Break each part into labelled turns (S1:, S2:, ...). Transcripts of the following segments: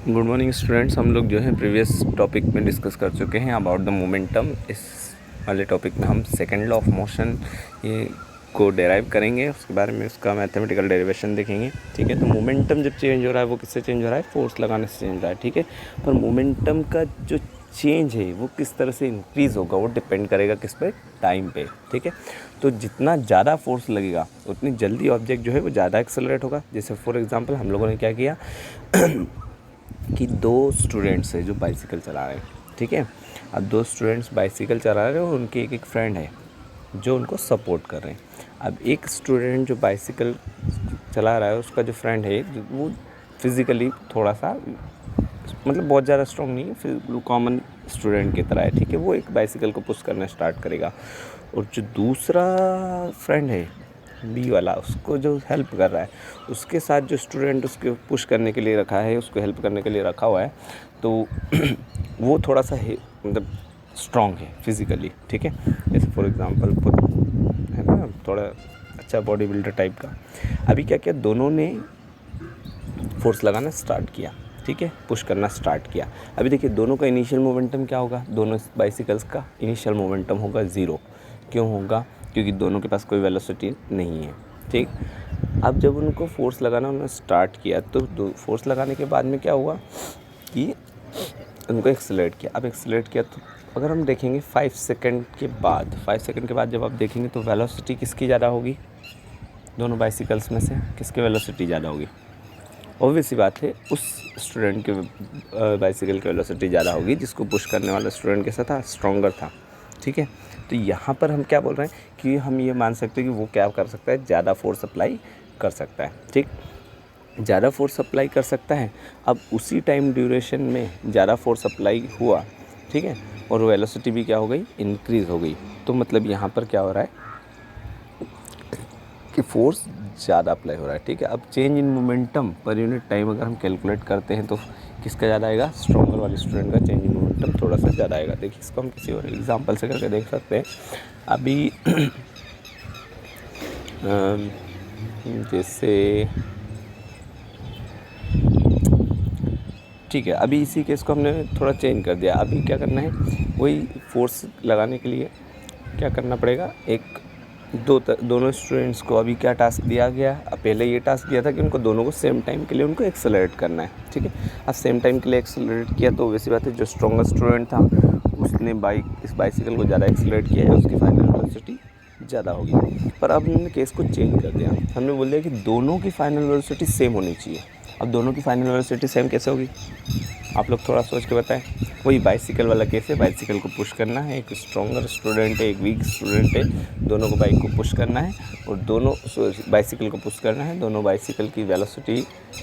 S1: Good morning students. हम लोग जो है प्रीवियस टॉपिक में डिस्कस कर चुके हैं अबाउट द मोमेंटम। इस वाले टॉपिक में हम सेकंड लॉ ऑफ मोशन ये को डेराइव करेंगे, उसके बारे में उसका मैथमेटिकल डेरिवेशन देखेंगे। ठीक है, तो मोमेंटम जब चेंज हो रहा है वो किससे चेंज हो रहा है? फोर्स लगाने से चेंज हो रहा है। ठीक है, पर मोमेंटम का जो चेंज है वो किस तरह से इंक्रीज़ होगा वो डिपेंड करेगा किस पे? टाइम पे। ठीक है, तो जितना ज़्यादा फोर्स लगेगा उतनी जल्दी ऑब्जेक्ट जो है वो ज़्यादा एक्सेलरेट होगा। जैसे फॉर एग्जांपल हम लोगों ने क्या किया कि दो स्टूडेंट्स हैं जो बाइसिकल चला रहे हैं। ठीक है, अब दो स्टूडेंट्स बाइसिकल चला रहे हैं और उनके एक फ्रेंड है जो उनको सपोर्ट कर रहे हैं। अब एक स्टूडेंट जो बाइसिकल चला रहा है उसका जो फ्रेंड है वो फिज़िकली थोड़ा सा मतलब बहुत ज़्यादा स्ट्रॉन्ग नहीं है, फिर कॉमन स्टूडेंट की तरह है। ठीक है, वो एक बाइसिकल को पुश करना स्टार्ट करेगा और जो दूसरा फ्रेंड है बी वाला उसको जो हेल्प कर रहा है उसके साथ जो स्टूडेंट उसके पुश करने के लिए रखा है, उसको हेल्प करने के लिए रखा हुआ है, तो वो थोड़ा सा मतलब स्ट्रॉन्ग है फिज़िकली। ठीक है, जैसे फॉर एग्जांपल है ना, थोड़ा अच्छा बॉडी बिल्डर टाइप का। अभी क्या किया, दोनों ने फोर्स लगाना स्टार्ट किया। ठीक है, पुश करना स्टार्ट किया। अभी देखिए दोनों का इनिशियल मोमेंटम क्या होगा? दोनों बाइसिकल्स का इनिशियल मोमेंटम होगा ज़ीरो। क्यों होगा? क्योंकि दोनों के पास कोई वेलोसिटी नहीं है। ठीक, अब जब उनको फोर्स लगाना उन्होंने स्टार्ट किया तो फोर्स लगाने के बाद में क्या हुआ कि उनको एक्सेलरेट किया। अब एक्सेलरेट किया तो अगर हम देखेंगे 5 सेकंड के बाद जब आप देखेंगे तो वेलोसिटी किसकी ज़्यादा होगी? दोनों बाइसिकल्स में से किसकी वेलोसिटी ज़्यादा होगी? ऑब्वियस सी बात है, उस स्टूडेंट के बाइसिकल की वेलोसिटी ज़्यादा होगी जिसको पुश करने वाला स्टूडेंट कैसा था? स्ट्रॉन्गर था। ठीक है, तो यहाँ पर हम क्या बोल रहे हैं कि हम ये मान सकते हैं कि वो क्या कर सकता है? ज़्यादा फोर्स अप्लाई कर सकता है। ठीक, ज़्यादा फोर्स अप्लाई कर सकता है। अब उसी टाइम ड्यूरेशन में ज़्यादा फोर्स अप्लाई हुआ। ठीक है, और वेलोसिटी भी क्या हो गई? इंक्रीज़ हो गई। तो मतलब यहाँ पर क्या हो रहा है कि फोर्स ज़्यादा अप्लाई हो रहा है। ठीक है, अब change in momentum per unit time अगर हम कैलकुलेट करते हैं तो किसका ज़्यादा आएगा? स्ट्रॉन्गर वाले स्टूडेंट का चेंज इन मोमेंटम थोड़ा सा ज़्यादा आएगा। देखिए इसको हम किसी और एग्जांपल से करके देख सकते हैं। अभी जैसे ठीक है, अभी इसी केस को हमने थोड़ा चेंज कर दिया। अभी क्या करना है, वही फोर्स लगाने के लिए क्या करना पड़ेगा? दोनों स्टूडेंट्स को अभी क्या टास्क दिया गया? पहले ये टास्क दिया था कि उनको दोनों को सेम टाइम के लिए उनको एक्सेलरेट करना है। ठीक है, अब सेम टाइम के लिए एक्सेलरेट किया तो वैसी बात है जो स्ट्रॉन्गर स्टूडेंट था उसने इस बाइसिकल को ज़्यादा एक्सेलरेट किया है, उसकी फाइनल वेलोसिटी ज़्यादा होगी। पर अब हमने केस को चेंज कर दिया, हमने बोल दिया कि दोनों की फाइनल वेलोसिटी सेम होनी चाहिए। अब दोनों की फाइनल वेलोसिटी सेम कैसे होगी? आप लोग थोड़ा सोच के बताएं। वही बाइसिकल वाला केस है, बाइसिकल को पुश करना है, एक स्ट्रॉन्गर स्टूडेंट है, एक वीक स्टूडेंट है, दोनों को बाइक को पुश करना है और दोनों बाइसिकल को पुश करना है। दोनों बाइसिकल की वेलोसिटी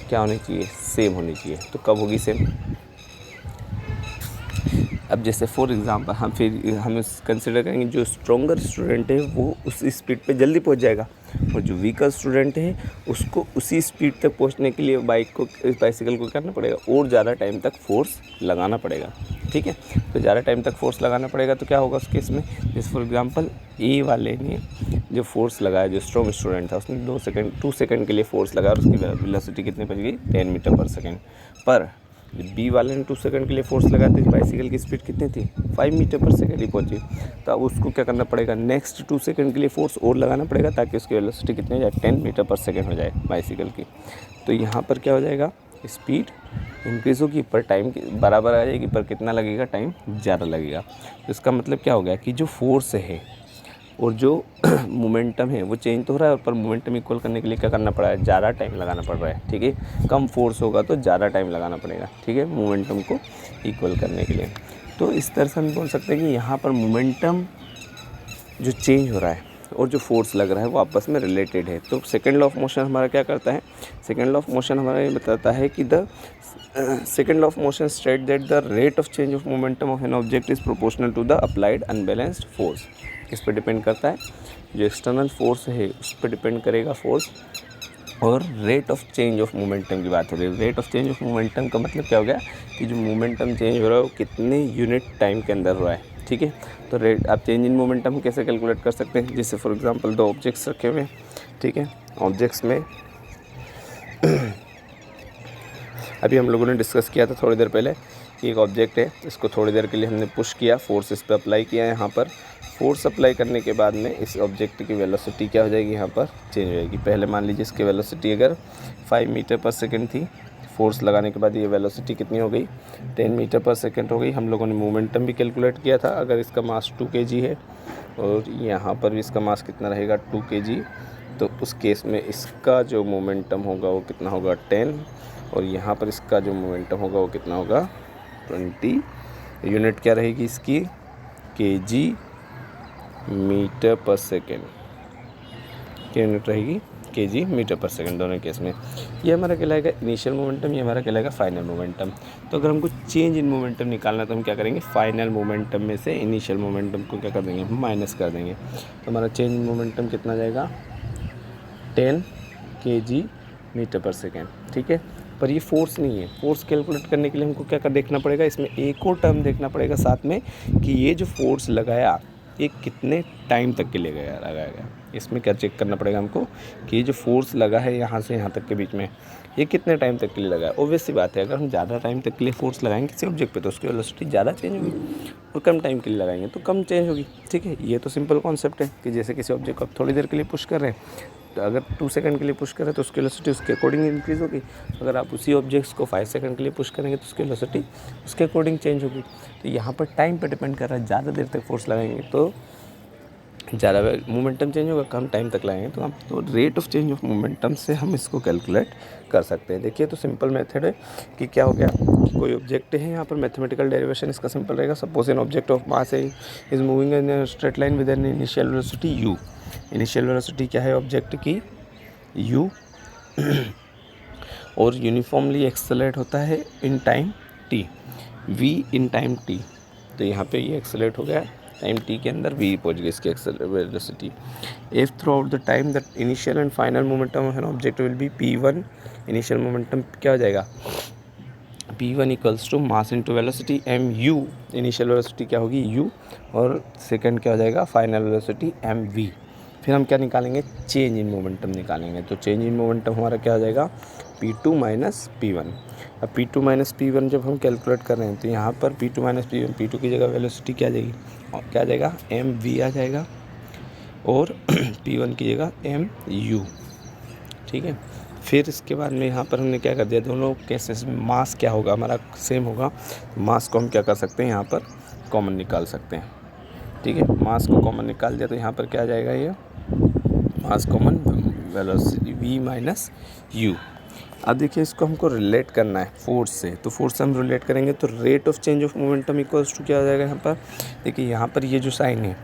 S1: क्या होनी चाहिए? सेम होनी चाहिए। तो कब होगी सेम? अब जैसे फॉर एग्जांपल हम कंसिडर करेंगे जो स्ट्रॉन्गर स्टूडेंट है वो उस स्पीड पे जल्दी पहुंच जाएगा और जो वीकर स्टूडेंट है उसको उसी स्पीड तक पहुंचने के लिए बाइसिकल को करना पड़ेगा और ज़्यादा टाइम तक फोर्स लगाना पड़ेगा। ठीक है, तो ज़्यादा टाइम तक फोर्स लगाना पड़ेगा तो क्या होगा उस केस में? जैसे फॉर एग्जांपल ए वाले ने जो फोर्स लगाया, जो स्ट्रॉन्ग स्टूडेंट था उसने 2 सेकंड के लिए फोर्स लगाया और उसकी वेलोसिटी कितनी पहुँच गई? 10 मीटर पर सेकेंड। पर बी वाले ने 2 सेकंड के लिए फोर्स लगाया तो बाइसिकल की स्पीड कितनी थी? 5 मीटर पर सेकंड ही पहुंची। तो अब उसको क्या करना पड़ेगा? नेक्स्ट 2 सेकंड के लिए फोर्स और लगाना पड़ेगा ताकि उसकी वेलोसिटी कितनी हो जाए? 10 मीटर पर सेकंड हो जाए बाइसिकल की। तो यहाँ पर क्या हो जाएगा? स्पीड इंक्रीज़ होगी पर टाइम बराबर आ जाएगी, पर कितना लगेगा? टाइम ज़्यादा लगेगा। तो इसका मतलब क्या हो गया कि जो फोर्स है और जो मोमेंटम है वो चेंज तो हो रहा है, पर मोमेंटम इक्वल करने के लिए क्या करना पड़ा है? ज़्यादा टाइम लगाना पड़ रहा है। ठीक है, कम फोर्स होगा तो ज़्यादा टाइम लगाना पड़ेगा। ठीक है, मोमेंटम को इक्वल करने के लिए। तो इस तरह से हम बोल सकते हैं कि यहाँ पर मोमेंटम जो चेंज हो रहा है और जो फोर्स लग रहा है वो आपस में रिलेटेड है। तो सेकेंड लॉ ऑफ मोशन हमारा क्या करता है? सेकेंड लॉ ऑफ मोशन हमारा ये बताता है कि the second law of motion state that the rate of change of momentum of an object is proportional to the applied unbalanced force. किस पे डिपेंड करता है? जो एक्सटर्नल फोर्स है उस पर डिपेंड करेगा फोर्स। और rate of change of momentum की बात हो रही है। Rate of change of momentum का मतलब क्या हो गया कि जो मोमेंटम चेंज हो रहा है वो कितने यूनिट टाइम के अंदर हो रहा है। ठीक है, तो रेट आप चेंज इन मोमेंटम कैसे कैलकुलेट कर सकते हैं? जैसे फॉर एग्जांपल दो ऑब्जेक्ट्स रखे हुए हैं। ठीक है, ऑब्जेक्ट्स में अभी हम लोगों ने डिस्कस किया था थोड़ी देर पहले कि एक ऑब्जेक्ट है, इसको थोड़ी देर के लिए हमने पुश किया, फोर्स इस पर अप्लाई किया है। यहाँ पर फोर्स अप्लाई करने के बाद में इस ऑब्जेक्ट की वेलोसिटी क्या हो जाएगी, यहाँ पर चेंज हो जाएगी। पहले मान लीजिए इसकी वेलोसिटी अगर 5 मीटर पर सेकेंड थी, फोर्स लगाने के बाद ये वेलोसिटी कितनी हो गई, 10 मीटर पर सेकेंड हो गई। हम लोगों ने मोमेंटम भी कैलकुलेट किया था। अगर इसका मास 2 kg है और यहाँ पर भी इसका मास कितना रहेगा 2 kg, तो उस केस में इसका जो मोमेंटम होगा वो कितना होगा 10, और यहाँ पर इसका जो मोमेंटम होगा वो कितना होगा 20। यूनिट क्या रहेगी इसकी, kg मीटर पर सेकेंड, क्या यूनिट रहेगी kg मीटर पर सेकेंड दोनों केस में। ये हमारा कहलाएगा इनिशियल मोमेंटम, ये हमारा कहलाएगा फाइनल मोमेंटम। तो अगर हमको चेंज इन मोमेंटम निकालना है तो हम क्या करेंगे, फाइनल मोमेंटम में से इनिशियल मोमेंटम को क्या कर देंगे, हम माइनस कर देंगे। तो हमारा चेंज इन मोमेंटम कितना जाएगा 10 kg मीटर पर सेकेंड, ठीक है। पर ये फोर्स नहीं है। फोर्स कैलकुलेट करने के लिए हमको क्या कर देखना पड़ेगा, इसमें एक और टर्म देखना पड़ेगा साथ में कि ये जो फोर्स लगाया ये कितने टाइम तक के लिए लगाया गया। इसमें क्या चेक करना पड़ेगा हमको कि ये जो फोर्स लगा है यहाँ से यहाँ तक के बीच में, ये कितने टाइम तक के लिए लगा है। ऑब्वियस सी बात है, अगर हम ज़्यादा टाइम तक के लिए फोर्स लगाएंगे किसी ऑब्जेक्ट पे तो उसकी वेलोसिटी ज़्यादा चेंज होगी, और कम टाइम के लिए लगाएंगे तो कम चेंज होगी, ठीक है। ये तो सिंपल कॉन्सेप्ट है कि जैसे किसी ऑब्जेक्ट को आप थोड़ी देर के लिए पुश कर रहे हैं, तो अगर 2 सेकंड के लिए पुश करें तो उसकी वेलोसिटी उसके अकॉर्डिंग इंक्रीज़ होगी। अगर आप उसी ऑब्जेक्ट्स को 5 सेकंड के लिए पुश करेंगे तो उसकी वेलोसिटी उसके अकॉर्डिंग चेंज होगी। तो यहाँ पर टाइम पर डिपेंड कर रहा है, ज़्यादा देर तक फोर्स लगाएंगे तो ज़्यादा मोमेंटम चेंज होगा, कम टाइम तक लगाएंगे तो हम तो rate of change of momentum से हम इसको कैलकुलेट कर सकते हैं। देखिए तो सिंपल मेथड है कि क्या हो गया कि कोई ऑब्जेक्ट है, यहाँ पर मैथमेटिकल डेरिवेशन इसका सिंपल रहेगा। Suppose an object of mass है is moving in straight line with an initial velocity u। Initial velocity क्या है ऑब्जेक्ट की, u, और यूनिफॉर्मली एक्सेलरेट होता है in time t, v in time t। तो यहाँ पे ये एक्सेलरेट हो गया टाइम t के अंदर, v पहुँच गई इसकी velocity. If throughout the time that initial and final momentum of an object will be p1। Initial momentum क्या हो जाएगा, p1 equals to mass into velocity mu। Initial velocity क्या होगी u, और सेकंड क्या हो जाएगा फाइनल वेलोसिटी mv। फिर हम क्या निकालेंगे, चेंज इन मोमेंटम निकालेंगे। तो चेंज इन मोमेंटम हमारा क्या हो जाएगा p2 माइनस p1। अब p2 माइनस p1 जब हम कैलकुलेट कर रहे हैं तो यहाँ पर p2 माइनस p1, p2 की जगह वेलोसिटी क्या आ जाएगी, और क्या आ जाएगा mv आ जाएगा, और p1 की जगह mu, ठीक है। फिर इसके बाद में यहाँ पर हमने क्या कर दिया, दोनों केसेस में मास क्या होगा हमारा सेम होगा। मास को हम क्या कर सकते हैं, यहाँ पर कॉमन निकाल सकते हैं, ठीक है। मास को कॉमन निकाल दिया तो यहाँ पर क्या आ जाएगा, ये mass common velocity v minus u। अब देखिए इसको हमको रिलेट करना है फोर्स से, तो फोर्स से हम रिलेट करेंगे तो rate of change of momentum equals to क्या हो जाएगा। यहाँ पर देखिए, यहाँ पर ये जो साइन है,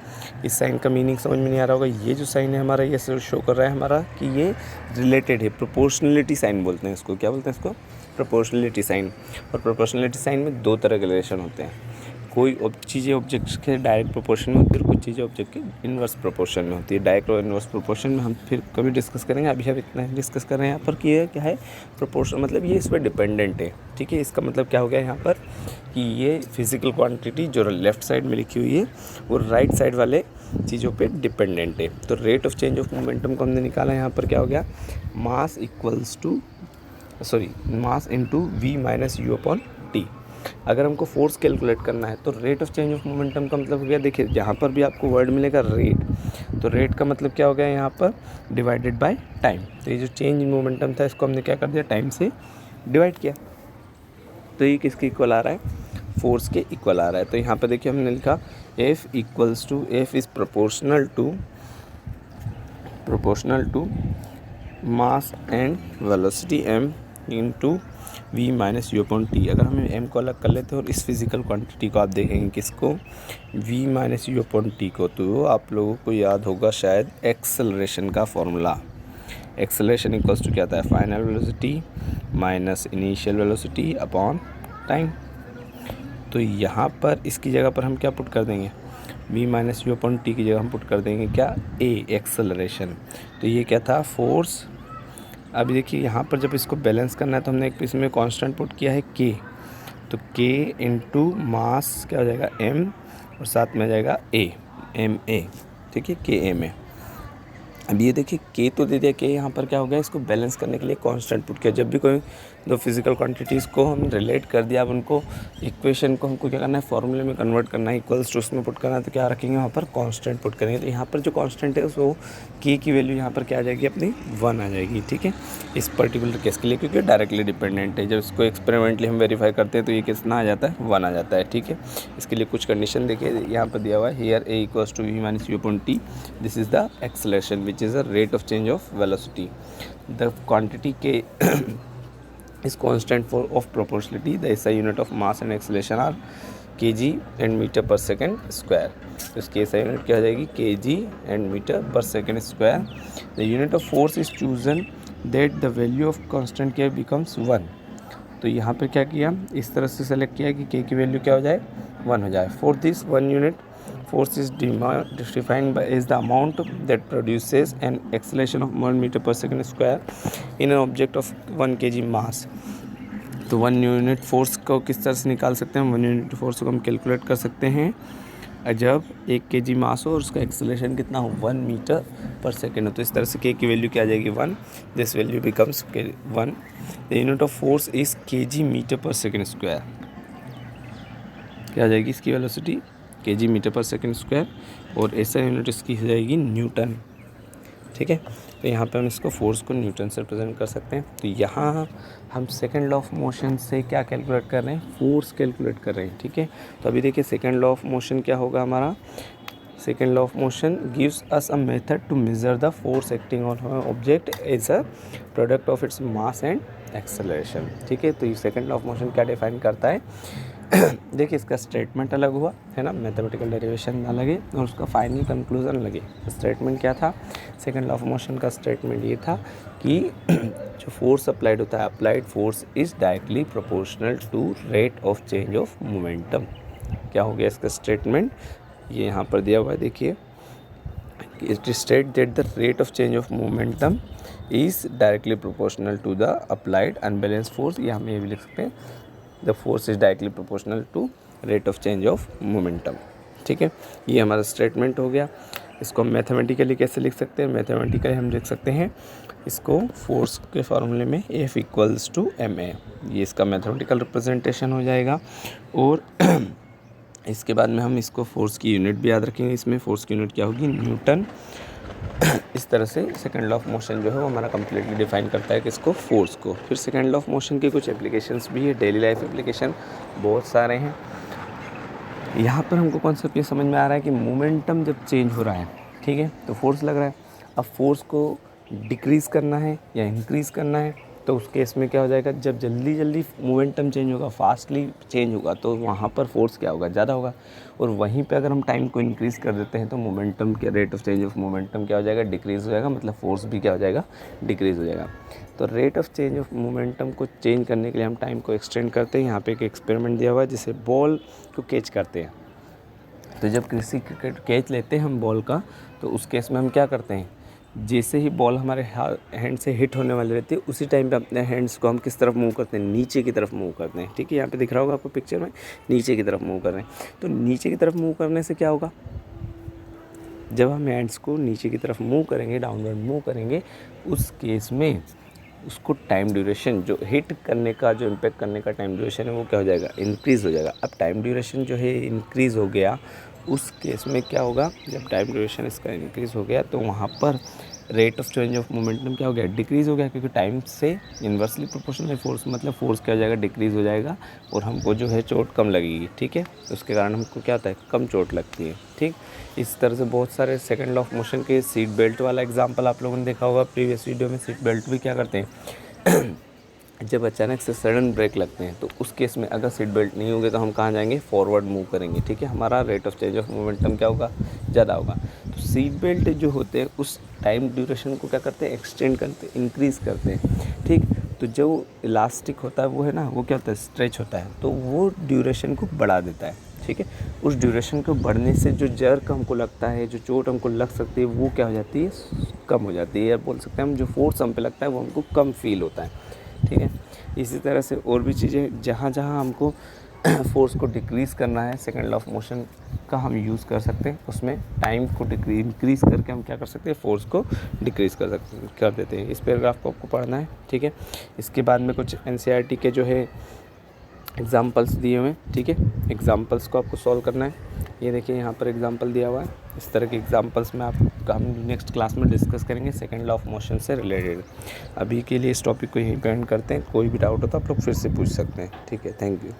S1: इस साइन का मीनिंग समझ में नहीं आ रहा होगा। ये जो साइन है हमारा, ये शो कर रहा है हमारा कि ये रिलेटेड है। प्रोपोर्शनलिटी साइन बोलते हैं इसको, क्या बोलते हैं इसको, प्रोपोर्शनलिटी साइन। और प्रोपोर्शनलिटी साइन में दो तरह के रिलेशन होते हैं, कोई चीज़ें ऑब्जेक्ट्स के डायरेक्ट प्रोपोर्शन में होती है और कुछ चीज़ें ऑब्जेक्ट के इनवर्स प्रोपोर्शन में होती है। डायरेक्ट और इनवर्स प्रोपोर्शन में हम फिर कभी डिस्कस करेंगे, अभी हम इतना डिस्कस कर रहे हैं यहाँ पर कि ये क्या है प्रोपोर्शन, मतलब ये इस पर डिपेंडेंट है, ठीक है। इसका मतलब क्या हो गया यहाँ पर कि ये फिजिकल क्वांटिटी जो लेफ़्ट साइड में लिखी हुई है वो राइट साइड वाले चीज़ों पे डिपेंडेंट है। तो rate of change of momentum को हमने निकाला, यहाँ पर क्या हो गया, mass equals to mass into V minus you upon T. अगर हमको फोर्स कैलकुलेट करना है तो rate of change of momentum का मतलब हो गया, देखिए यहाँ पर भी आपको वर्ड मिलेगा रेट, तो रेट का मतलब क्या हो गया यहाँ पर डिवाइडेड बाय टाइम। तो ये जो चेंज इन मोमेंटम था इसको हमने क्या कर दिया, टाइम से डिवाइड किया, तो ये किसके इक्वल आ रहा है, फोर्स के इक्वल आ रहा है। तो यहाँ पर देखिए हमने लिखा F equals to, F is proportional to mass and velocity m into v minus you upon T. अगर हम m को अलग कर लेते हैं और इस फिजिकल क्वांटिटी को आप देखेंगे किसको, v minus you upon T को, तो आप लोगों को याद होगा शायद एक्सेलरेशन का फॉर्मूला। एक्सेलरेशन इक्वल्स टू क्या आता है, final velocity minus initial velocity upon time. तो यहाँ पर इसकी जगह पर हम क्या पुट कर देंगे, v minus you upon T की जगह हम पुट कर देंगे क्या, a एक्सेलरेशन। तो ये क्या था, फोर्स। अभी देखिए यहाँ पर जब इसको बैलेंस करना है तो हमने एक इसमें कांस्टेंट पुट किया है k, तो k इंटू मास क्या हो जाएगा m, और साथ में आ जाएगा a, ma, ठीक है, k m a। अब ये देखिए k तो दे दिया, k यहाँ पर क्या हो गया, इसको बैलेंस करने के लिए कांस्टेंट पुट किया। जब भी कोई दो फिजिकल क्वांटिटीज़ को हम रिलेट कर दिया। अब उनको इक्वेशन को हमको क्या करना है, फॉर्मूले में कन्वर्ट करना है, इक्वल्स टू उसमें पुट करना है। तो क्या रखेंगे वहाँ पर, कांस्टेंट पुट करेंगे। तो यहाँ पर जो कांस्टेंट है वो के की वैल्यू यहाँ पर क्या आ जाएगी, अपनी 1 आ जाएगी। ठीक है, इस पर्टिकुलर केस के लिए, क्योंकि डायरेक्टली डिपेंडेंट है। जब इसको एक्सपेरिमेंटली हम वेरीफाई करते हैं तो ये कितना आ जाता है, 1 आ जाता है। ठीक है, इसके लिए कुछ कंडीशन देखिए यहाँ पर दिया हुआ है, here a equals to v minus u upon t, this is the acceleration which is the rate of change of velocity, the quantity के is constant for of proportionality, the SI unit of mass and acceleration are kg and meter per second square। तो इसकी SI unit क्या हो जाएगी, kg and meter per second square। the unit of force is chosen that the value of constant k becomes 1। तो यहाँ पर क्या किया, इस तरह से सेलेक्ट किया कि k की वैल्यू क्या हो जाए, 1 हो जाए। For this 1 unit force is defined by is the amount that produces an acceleration of 1 meter per second square in an object of 1 kg mass। तो 1 यूनिट फोर्स को किस तरह से निकाल सकते हैं, 1 यूनिट फोर्स को हम कैलकुलेट कर सकते हैं जब 1 kg मास हो और उसका एक्सेलरेशन कितना हो, 1 मीटर पर सेकेंड हो। तो इस तरह से k की वैल्यू क्या आ जाएगी, 1, this value becomes 1। The unit of force is kg metre per second square, क्या आ जाएगी इसकी velocity, kg metre per second square, और ऐसा यूनिट इसकी हो जाएगी न्यूटन। ठीक है, तो यहाँ पे हम इसको फोर्स को न्यूटन से रिप्रेजेंट कर सकते हैं। तो यहाँ हम सेकंड लॉ ऑफ मोशन से क्या कैलकुलेट कर रहे हैं, फोर्स कैलकुलेट कर रहे हैं। ठीक है, तो अभी देखिए सेकंड लॉ ऑफ मोशन क्या होगा हमारा, second law of motion gives us a method to measure the force acting on object as a product of its mass and acceleration. ठीक है, तो ये सेकंड लॉ ऑफ मोशन क्या define करता है, देखिए इसका स्टेटमेंट अलग हुआ है ना, मैथमेटिकल डेरिवेशन अलग है और उसका फाइनल कंक्लूजन अलग है। स्टेटमेंट क्या था, सेकंड लॉ ऑफ मोशन का स्टेटमेंट ये था कि जो फोर्स अप्लाइड होता है, applied force is directly proportional to rate of change of momentum. क्या हो गया इसका स्टेटमेंट, ये यहाँ पर दिया हुआ है, देखिए it state that the rate of change of momentum is directly proportional to the applied unbalance force, या हम ये भी लिख सकते हैं the force is directly proportional to rate of change of momentum. ठीक है, ये हमारा स्टेटमेंट हो गया। इसको हम मैथमेटिकली कैसे लिख सकते हैं, मैथमेटिकली हम लिख सकते हैं इसको फोर्स के फार्मूले में F इक्वल्स टू ma, ये इसका मैथमेटिकल रिप्रेजेंटेशन हो जाएगा। और इसके बाद में हम इसको फोर्स की यूनिट भी याद रखेंगे, इसमें फोर्स की यूनिट क्या होगी, न्यूटन। इस तरह से सेकंड लॉ ऑफ मोशन जो है वो हमारा कम्प्लीटली डिफाइन करता है किसको, फोर्स को। फिर सेकंड लॉ ऑफ मोशन की कुछ एप्लीकेशंस भी है, डेली लाइफ एप्लीकेशन बहुत सारे हैं। यहाँ पर हमको कॉन्सेप्ट ये समझ में आ रहा है कि मोमेंटम जब चेंज हो रहा है, ठीक है, तो फोर्स लग रहा है, अब फोर्स को डिक्रीज़ करना है या इंक्रीज़ करना है, तो उस केस में क्या हो जाएगा, जब जल्दी जल्दी मोमेंटम चेंज होगा, फास्टली चेंज होगा, तो वहाँ पर फोर्स क्या होगा, ज़्यादा होगा। और वहीं पे अगर हम टाइम को इंक्रीज़ कर देते हैं तो मोमेंटम के rate of change of momentum क्या हो जाएगा, डिक्रीज़ हो जाएगा, मतलब फोर्स भी क्या हो जाएगा, डिक्रीज़ हो जाएगा। तो rate of change of momentum को चेंज करने के लिए हम टाइम को एक्सटेंड करते हैं। यहाँ पे एक एक्सपेरिमेंट दिया हुआ है जिसे बॉल को कैच करते हैं। तो जब किसी क्रिकेट कैच लेते हैं हम बॉल का, तो उस केस में हम क्या करते हैं, जैसे ही बॉल हमारे हैंड से हिट होने वाली रहती है उसी टाइम पे अपने हैंड्स को हम किस तरफ मूव करते हैं, नीचे की तरफ मूव करते हैं। ठीक है, यहाँ पे दिख रहा होगा आपको पिक्चर में, नीचे की तरफ मूव कर रहे हैं। तो नीचे की तरफ मूव करने से क्या होगा, जब हम हैंड्स को नीचे की तरफ मूव करेंगे, डाउनवर्ड मूव करेंगे, उस केस में उसको टाइम ड्यूरेशन, जो हिट करने का, जो इम्पैक्ट करने का टाइम ड्यूरेशन है वो क्या हो जाएगा, इंक्रीज़ हो जाएगा। अब टाइम ड्यूरेशन जो है इंक्रीज़ हो गया, उस केस में क्या होगा, जब टाइम ड्यूरेशन इसका इंक्रीज़ हो गया तो वहाँ पर rate of change of momentum क्या हो गया, डिक्रीज़ हो गया, क्योंकि टाइम से इन्वर्सली प्रोपोर्शनल है फोर्स, मतलब फोर्स क्या हो जाएगा, डिक्रीज़ हो जाएगा और हमको जो है चोट कम लगेगी। ठीक है, उसके कारण हमको क्या होता है, कम चोट लगती है। ठीक, इस तरह से बहुत सारे सेकंड लॉ ऑफ मोशन के सीट बेल्ट वाला एग्जांपल आप लोगों ने देखा होगा प्रीवियस वीडियो में। सीट बेल्ट भी क्या करते हैं जब अचानक से सडन ब्रेक लगते हैं तो उस केस में अगर सीट बेल्ट नहीं होगी तो हम कहाँ जाएंगे, फॉरवर्ड मूव करेंगे। ठीक है, हमारा rate of change of momentum क्या होगा, ज़्यादा होगा। तो सीट बेल्ट जो होते हैं उस टाइम ड्यूरेशन को क्या करते हैं, एक्सटेंड करते हैं, इंक्रीज़ करते हैं। ठीक, तो जो इलास्टिक होता है वो है ना, वो क्या होता है, स्ट्रेच होता है, तो वो ड्यूरेशन को बढ़ा देता है। ठीक है, उस ड्यूरेशन को बढ़ने से जो जर्क हमको लगता है, जो चोट हमको लग सकती है, वो क्या हो जाती है, कम हो जाती है, या बोल सकते हैं हम जो फोर्स हम पे लगता है वो हमको कम फील होता है। ठीक है, इसी तरह से और भी चीज़ें, जहाँ जहाँ हमको फोर्स को डिक्रीज़ करना है, सेकंड लॉ ऑफ मोशन का हम यूज़ कर सकते हैं। उसमें टाइम को इंक्रीज़ करके हम क्या कर सकते हैं, फोर्स को डिक्रीज़ कर देते हैं। इस पैराग्राफ को आपको पढ़ना है, ठीक है। इसके बाद में कुछ एनसीईआरटी के जो है एग्जाम्पल्स दिए हुए हैं, ठीक है। एग्जाम्पल्स को आपको सॉल्व करना है। ये देखिए यहाँ पर एग्जाम्पल दिया हुआ है। इस तरह के एग्जाम्पल्स में हम नेक्स्ट क्लास में डिस्कस करेंगे सेकंड लॉ ऑफ मोशन से रिलेटेड। अभी के लिए इस टॉपिक को यहीं पे एंड करते हैं। कोई भी डाउट हो तो आप लोग फिर से पूछ सकते हैं, ठीक है। Thank you.